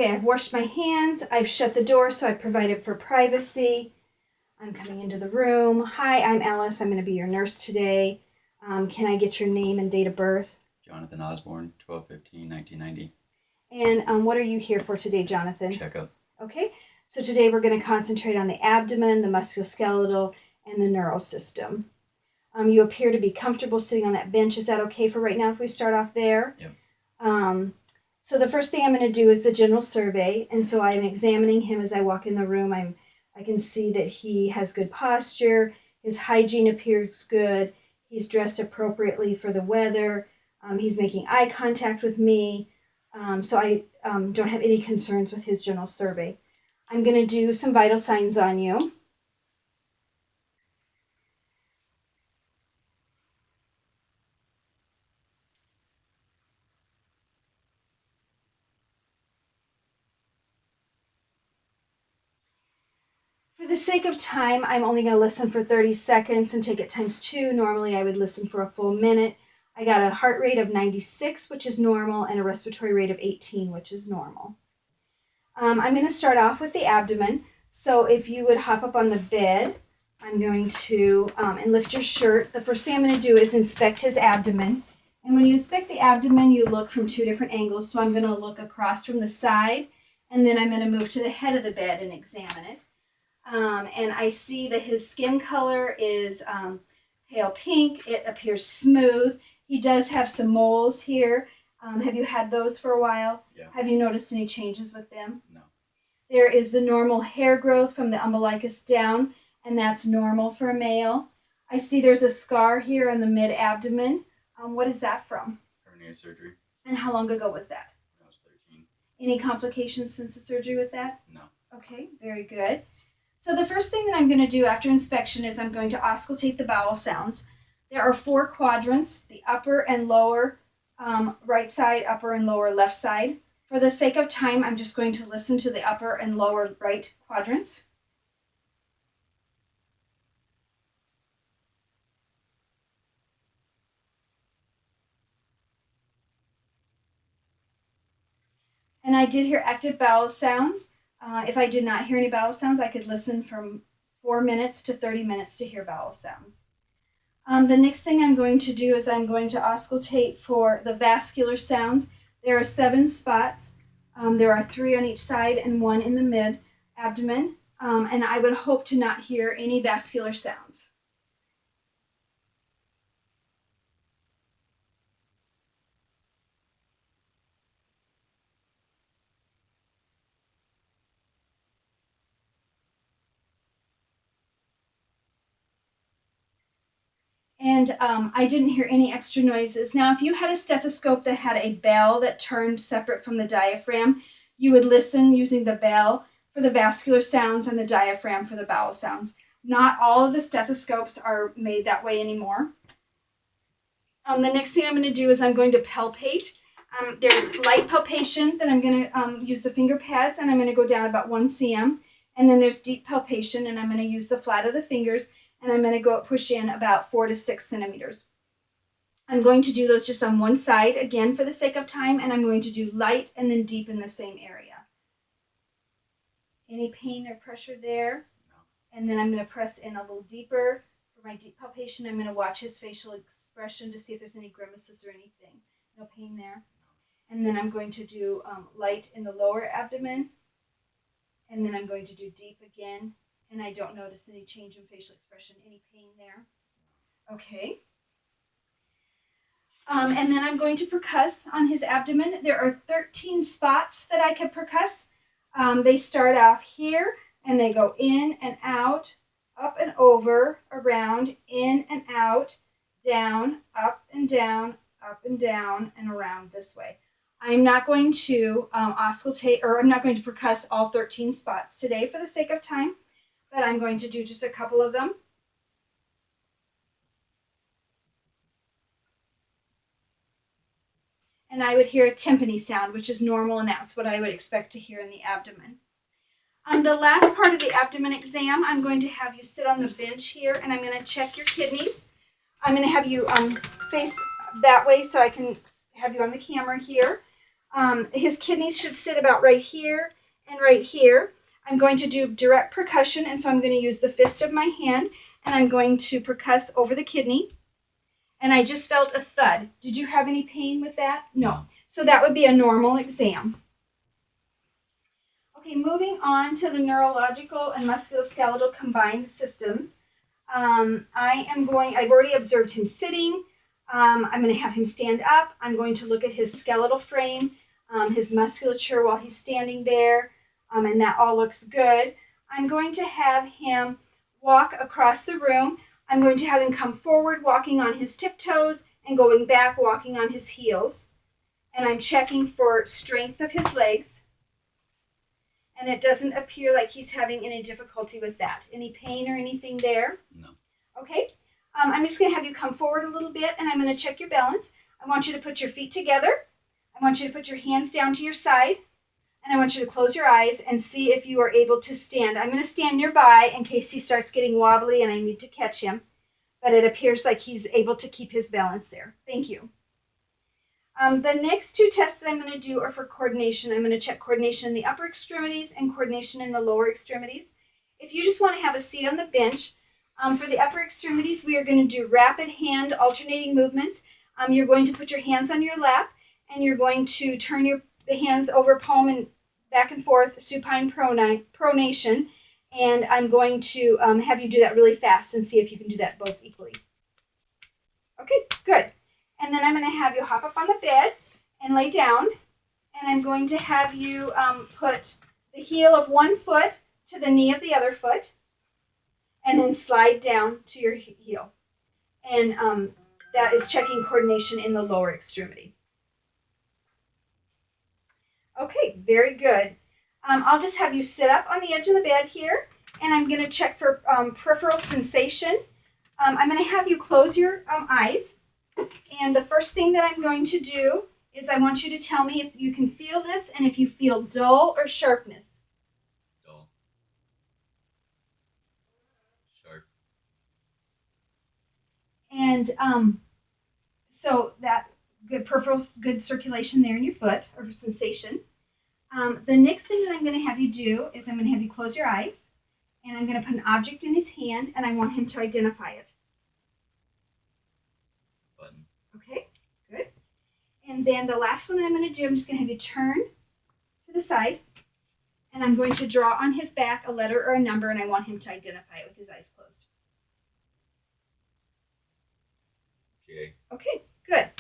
Okay, I've washed my hands. I've shut the door so I provided for privacy. I'm coming into the room. Hi, I'm Alice. I'm going to be your nurse today. Can I get your name and date of birth? Jonathan Osborne, 12/15/1990. And what are you here for today, Jonathan? Checkup. Okay, so today we're going to concentrate on the abdomen, the musculoskeletal, and the neural system. You appear to be comfortable sitting on that bench. Is that okay for right now if we start off there? Yep. So the first thing I'm going to do is the general survey. And so I'm examining him as I walk in the room. I can see that he has good posture. His hygiene appears good. He's dressed appropriately for the weather. He's making eye contact with me. So I don't have any concerns with his general survey. I'm going to do some vital signs on you. For the sake of time, I'm only going to listen for 30 seconds and take it times 2. Normally, I would listen for a full minute. I got a heart rate of 96, which is normal, and a respiratory rate of 18, which is normal. I'm going to start off with the abdomen. So if you would hop up on the bed, I'm going to, and lift your shirt. The first thing I'm going to do is inspect his abdomen. And when you inspect the abdomen, you look from 2 different angles. So I'm going to look across from the side, and then I'm going to move to the head of the bed and examine it. And I see that his skin color is pale pink. It appears smooth. He does have some moles here. Have you had those for a while? Yeah. Have you noticed any changes with them? No. There is the normal hair growth from the umbilicus down, and that's normal for a male. I see there's a scar here on the mid-abdomen. What is that from? Hernia surgery. And how long ago was that? When I was 13. Any complications since the surgery with that? No. Okay, very good. So the first thing that I'm going to do after inspection is I'm going to auscultate the bowel sounds. There are 4 quadrants, the upper and lower right side, upper and lower left side. For the sake of time, I'm just going to listen to the upper and lower right quadrants. And I did hear active bowel sounds. If I did not hear any bowel sounds, I could listen from 4 minutes to 30 minutes to hear bowel sounds. The next thing I'm going to do is I'm going to auscultate for the vascular sounds. There are 7 spots. There are 3 on each side and 1 in the mid-abdomen. And I would hope to not hear any vascular sounds. And I didn't hear any extra noises. Now, if you had a stethoscope that had a bell that turned separate from the diaphragm, you would listen using the bell for the vascular sounds and the diaphragm for the bowel sounds. Not all of the stethoscopes are made that way anymore. The next thing I'm going to do is I'm going to palpate. There's light palpation that I'm going to use the finger pads, and I'm going to go down about 1 cm. And then there's deep palpation, and I'm going to use the flat of the fingers, and I'm going to go push in about 4 to 6 centimeters. I'm going to do those just on one side, again, for the sake of time, and I'm going to do light and then deep in the same area. Any pain or pressure there? No. And then I'm going to press in a little deeper. For my deep palpation, I'm going to watch his facial expression to see if there's any grimaces or anything. No pain there. And then I'm going to do light in the lower abdomen. And then I'm going to do deep again. And I don't notice any change in facial expression, any pain there. Okay. And then I'm going to percuss on his abdomen. There are 13 spots that I could percuss. They start off here, and they go in and out, up and over, around, in and out, down, up and down, and around this way. I'm not going to auscultate, or I'm not going to percuss all 13 spots today for the sake of time, but I'm going to do just a couple of them. And I would hear a tympany sound, which is normal, and that's what I would expect to hear in the abdomen. On the last part of the abdomen exam, I'm going to have you sit on the bench here, and I'm going to check your kidneys. I'm going to have you face that way so I can have you on the camera here. His kidneys should sit about right here and right here. I'm going to do direct percussion, and so I'm going to use the fist of my hand, and I'm going to percuss over the kidney. And I just felt a thud. Did you have any pain with that? No. So that would be a normal exam. Okay, moving on to the neurological and musculoskeletal combined systems. I've already observed him sitting. I'm going to have him stand up. I'm going to look at his skeletal frame, his musculature while he's standing there, and that all looks good. I'm going to have him walk across the room. I'm going to have him come forward, walking on his tiptoes, and going back, walking on his heels. And I'm checking for strength of his legs. And it doesn't appear like he's having any difficulty with that. Any pain or anything there? No. Okay. I'm just going to have you come forward a little bit, and I'm going to check your balance. I want you to put your feet together. I want you to put your hands down to your side. And I want you to close your eyes and see if you are able to stand. I'm going to stand nearby in case he starts getting wobbly and I need to catch him. But it appears like he's able to keep his balance there. Thank you. The next two tests that I'm going to do are for coordination. I'm going to check coordination in the upper extremities and coordination in the lower extremities. If you just want to have a seat on the bench, for the upper extremities, we are going to do rapid hand alternating movements. You're going to put your hands on your lap, and you're going to turn the hands over palm and back and forth, supine pronation. And I'm going to have you do that really fast and see if you can do that both equally. Okay, good. And then I'm going to have you hop up on the bed and lay down. And I'm going to have you put the heel of one foot to the knee of the other foot. And then slide down to your heel. And that is checking coordination in the lower extremity. Okay, very good. I'll just have you sit up on the edge of the bed here. And I'm going to check for peripheral sensation. I'm going to have you close your eyes. And the first thing that I'm going to do is I want you to tell me if you can feel this and if you feel dull or sharpness. Dull. Sharp. And so that good peripheral, good circulation there in your foot or sensation. The next thing that I'm going to have you do is I'm going to have you close your eyes. And I'm going to put an object in his hand, and I want him to identify it. Button. Okay, good. And then the last one that I'm going to do, I'm just going to have you turn to the side, and I'm going to draw on his back a letter or a number, and I want him to identify it with his eyes closed. J. Okay, good.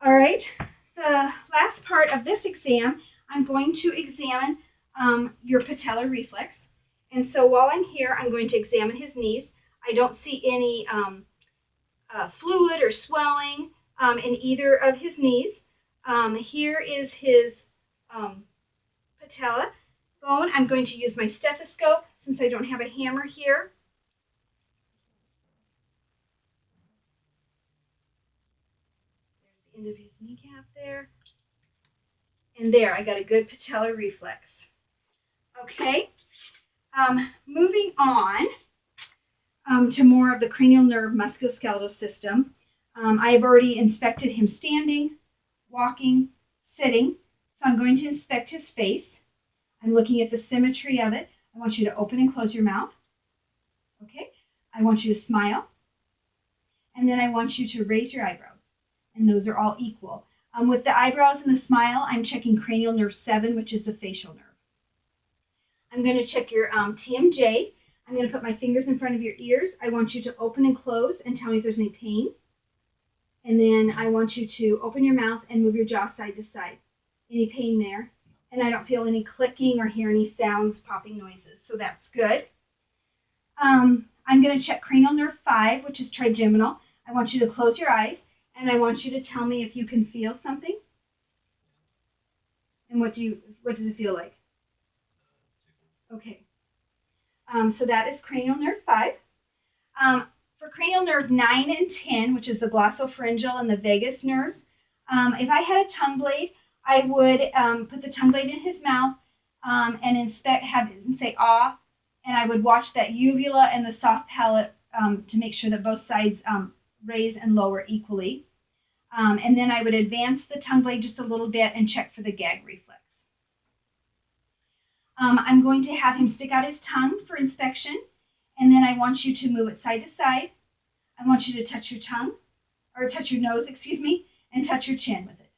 All right, the last part of this exam, I'm going to examine your patellar reflex. And so while I'm here, I'm going to examine his knees. I don't see any fluid or swelling in either of his knees. Here is his patella bone. I'm going to use my stethoscope since I don't have a hammer here. There's the end of his kneecap there. And there, I got a good patellar reflex. Okay, moving on to more of the cranial nerve musculoskeletal system. I have already inspected him standing, walking, sitting. So I'm going to inspect his face. I'm looking at the symmetry of it. I want you to open and close your mouth. Okay, I want you to smile. And then I want you to raise your eyebrows. And those are all equal. With the eyebrows and the smile, I'm checking cranial nerve 7, which is the facial nerve. I'm going to check your TMJ. I'm going to put my fingers in front of your ears. I want you to open and close and tell me if there's any pain. And then I want you to open your mouth and move your jaw side to side. Any pain there? And I don't feel any clicking or hear any sounds, popping noises. So that's good. I'm going to check cranial nerve 5, which is trigeminal. I want you to close your eyes and I want you to tell me if you can feel something. And what does it feel like? Okay. So that is cranial nerve 5. For cranial nerve 9 and 10, which is the glossopharyngeal and the vagus nerves, if I had a tongue blade, I would put the tongue blade in his mouth and say ah, and I would watch that uvula and the soft palate to make sure that both sides raise and lower equally. And then I would advance the tongue blade just a little bit and check for the gag reflex. I'm going to have him stick out his tongue for inspection, and then I want you to move it side to side. I want you to touch your tongue, or touch your nose, excuse me, and touch your chin with it.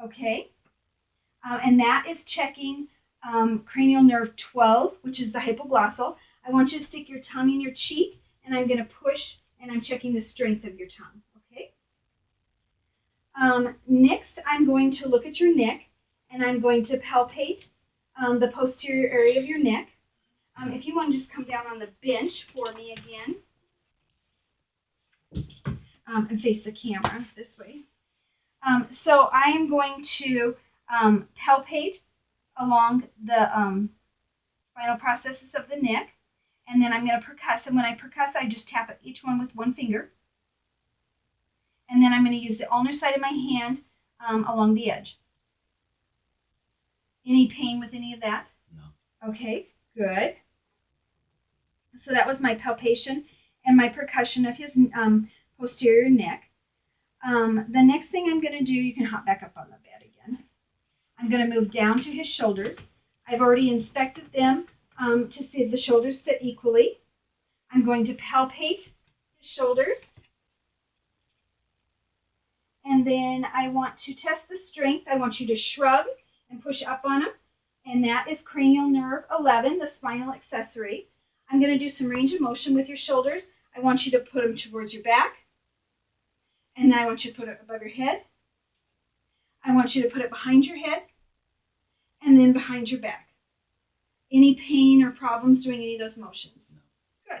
Okay? And that is checking cranial nerve 12, which is the hypoglossal. I want you to stick your tongue in your cheek, and I'm going to push, and I'm checking the strength of your tongue. Okay? Next, I'm going to look at your neck, and I'm going to palpate the posterior area of your neck. If you want to just come down on the bench for me again, and face the camera this way. So I am going to palpate along the spinal processes of the neck, and then I'm going to percuss. And when I percuss, I just tap at each one with one finger. And then I'm going to use the ulnar side of my hand along the edge. Any pain with any of that? No. Okay, good. So that was my palpation and my percussion of his posterior neck. The next thing I'm going to do, you can hop back up on the bed again. I'm going to move down to his shoulders. I've already inspected them to see if the shoulders sit equally. I'm going to palpate his shoulders. And then I want to test the strength. I want you to shrug and push up on him. And that is cranial nerve 11, the spinal accessory. I'm going to do some range of motion with your shoulders. I want you to put them towards your back. And then I want you to put it above your head. I want you to put it behind your head. And then behind your back. Any pain or problems doing any of those motions? No.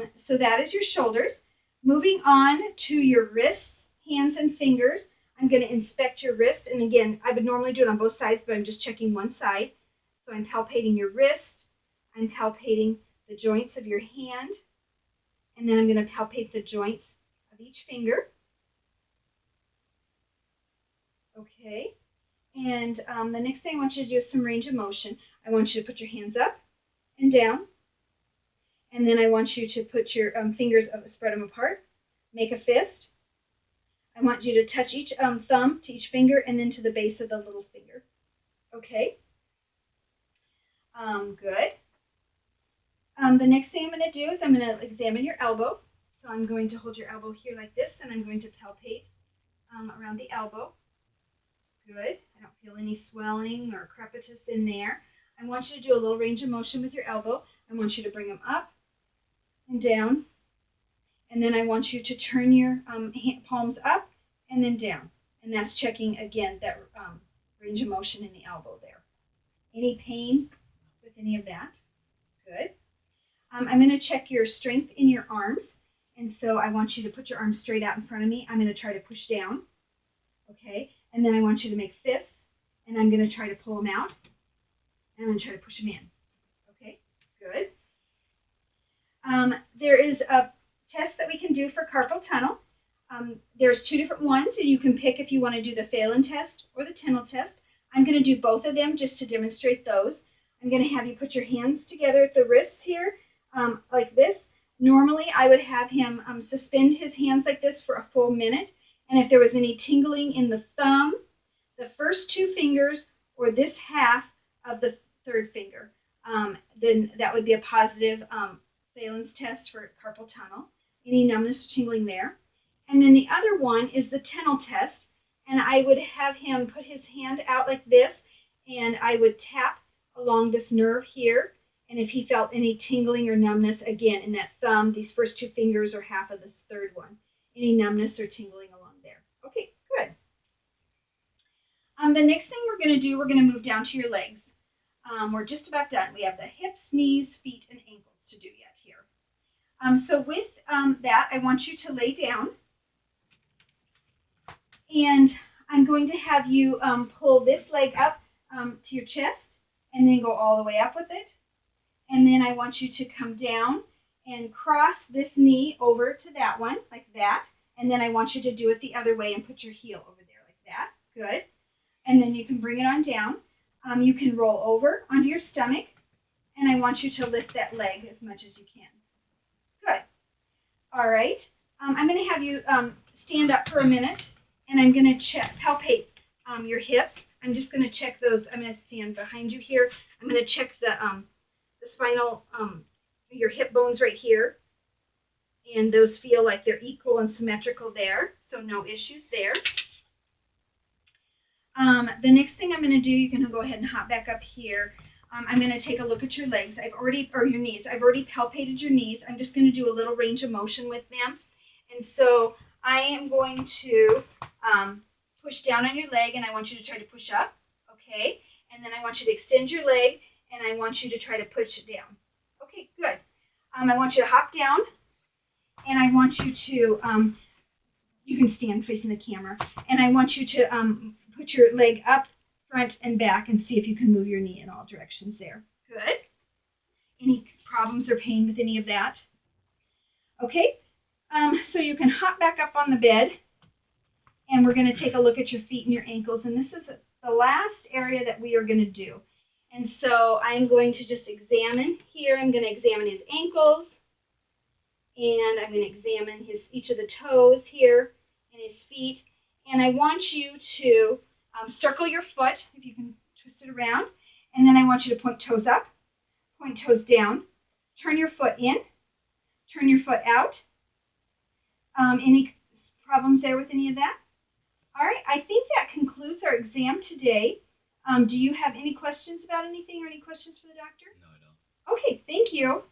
Good. So that is your shoulders. Moving on to your wrists, hands, and fingers. I'm going to inspect your wrist. And again, I would normally do it on both sides, but I'm just checking one side. So I'm palpating your wrist. I'm palpating the joints of your hand. And then I'm going to palpate the joints of each finger. Okay. And the next thing I want you to do is some range of motion. I want you to put your hands up and down. And then I want you to put your fingers, spread them apart. Make a fist. I want you to touch each thumb to each finger and then to the base of the little finger. Okay? Good. The next thing I'm going to do is I'm going to examine your elbow. So I'm going to hold your elbow here like this, and I'm going to palpate around the elbow. Good. I don't feel any swelling or crepitus in there. I want you to do a little range of motion with your elbow. I want you to bring them up and down. And then I want you to turn your palms up and then down. And that's checking, again, that range of motion in the elbow there. Any pain with any of that? Good. I'm going to check your strength in your arms. And so I want you to put your arms straight out in front of me. I'm going to try to push down. Okay. And then I want you to make fists. And I'm going to try to pull them out. And I'm going to try to push them in. Okay. Good. There is a test that we can do for carpal tunnel. There's two different ones, and you can pick if you want to do the Phelan test or the Tyndall test. I'm going to do both of them just to demonstrate those. I'm going to have you put your hands together at the wrists here, like this. Normally, I would have him suspend his hands like this for a full minute, and if there was any tingling in the thumb, the first two fingers, or this half of the third finger, then that would be a positive Phelan's test for carpal tunnel. Any numbness or tingling there. And then the other one is the Tyndall test, and I would have him put his hand out like this, and I would tap along this nerve here, and if he felt any tingling or numbness, again, in that thumb, these first two fingers or half of this third one, any numbness or tingling along there. Okay, good. The next thing we're going to do, we're going to move down to your legs. We're just about done. We have the hips, knees, feet, and ankles to do yet here. So with that, I want you to lay down, and I'm going to have you pull this leg up to your chest and then go all the way up with it. And then I want you to come down and cross this knee over to that one, like that. And then I want you to do it the other way and put your heel over there like that. Good. And then you can bring it on down. You can roll over onto your stomach, and I want you to lift that leg as much as you can. Good. All right. I'm going to have you stand up for a minute, and I'm going to palpate your hips. I'm just going to check those. I'm going to stand behind you here. I'm going to check the spinal, your hip bones right here, and those feel like they're equal and symmetrical there, so no issues there. The next thing I'm going to do, you can go ahead and hop back up here. I'm going to take a look at your legs. Or your knees. I've already palpated your knees. I'm just going to do a little range of motion with them. And so I am going to push down on your leg, and I want you to try to push up, okay? And then I want you to extend your leg, and I want you to try to push it down. Okay, good. I want you to hop down, and I want you to, you can stand facing the camera, and I want you to put your leg up, front, and back, and see if you can move your knee in all directions there. Good. Any problems or pain with any of that? Okay, so you can hop back up on the bed, and we're going to take a look at your feet and your ankles, and this is the last area that we are going to do. And so I'm going to just examine here. I'm going to examine his ankles, and I'm going to examine each of the toes here and his feet. And I want you to circle your foot, if you can twist it around. And then I want you to point toes up, point toes down, turn your foot in, turn your foot out. Any problems there with any of that? All right, I think that concludes our exam today. Do you have any questions about anything or any questions for the doctor? No, I don't. Okay, thank you.